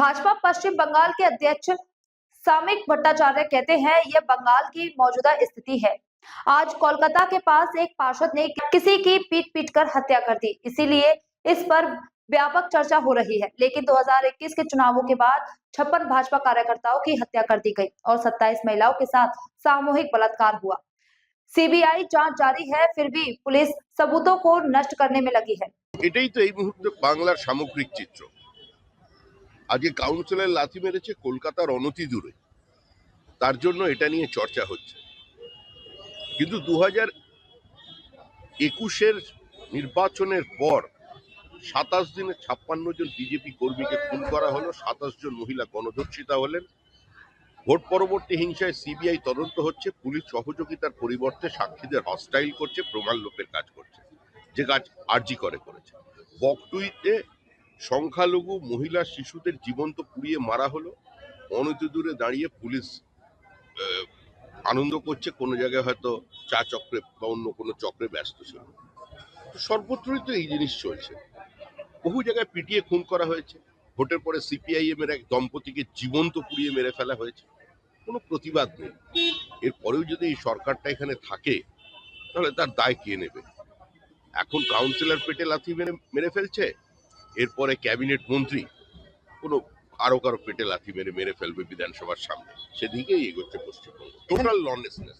भाजपा पश्चिम बंगाल के अध्यक्ष सामिक भट्टाचार्य कहते हैं यह बंगाल की मौजूदा स्थिति है। आज कोलकाता के पास एक पार्षद ने किसी की पीट कर हत्या कर दी, इसीलिए इस पर व्यापक चर्चा हो रही है। लेकिन 2021 के चुनावों के बाद 56 भाजपा कार्यकर्ताओं की हत्या कर दी गई और 27 महिलाओं के साथ सामूहिक बलात्कार हुआ। सीबीआई जांच जारी है, फिर भी पुलिस सबूतों को नष्ट करने में लगी है। এটাই তো এই মুহূর্তে বাংলার সামগ্রিক চিত্র। আজকে কাউন্সিলর লাথি মেরেছে কলকাতার অনতি দূরে, তার জন্য এটা নিয়ে চর্চা হচ্ছে। কিন্তু 2021-এর নির্বাচনের পর 27 দিনে 56 জন বিজেপি কর্মীকে খুন করা হলো, 27 জন মহিলা গণধর্ষিতা হলেন। ভোট পরবর্তী হিংসায় সিবিআই তদন্ত হচ্ছে, পুলিশ সহযোগিতার পরিবর্তে সাক্ষীদের হস্টাইল করছে, প্রমাণ লোপের কাজ করছে, যে কাজ আরজি করেছে। বকটুইতে সংখ্যালঘু মহিলা শিশুদের জীবন্ত পুড়িয়ে মারা হলো, অনতি দূরে দাঁড়িয়ে পুলিশ আনন্দ করছে, কোনো জায়গায় হয়তো চা চক্রে বা অন্য কোনো চক্রে ব্যস্ত ছিল। সর্বত্রই তো এই জিনিস চলছে। বহু জায়গায় পিটিয়ে খুন করা হয়েছে, ভোটের পরে সিপিআইএম এর এক দম্পতিকে জীবন্ত পুড়িয়ে মেরে ফেলা হয়েছে, কোনো প্রতিবাদ নেই। এরপরেও যদি এই সরকারটা এখানে থাকে তাহলে তার দায় কে নেবে? এখন কাউন্সিলর পেটে লাথি মেরে ফেলছে, এরপরে ক্যাবিনেট মন্ত্রী কোনো কারো পেটে লাথি মেরে ফেলবে বিধানসভার সামনে, সেদিকেই এগোচ্ছে পশ্চিমবঙ্গ। টোটাল লনেসনেস।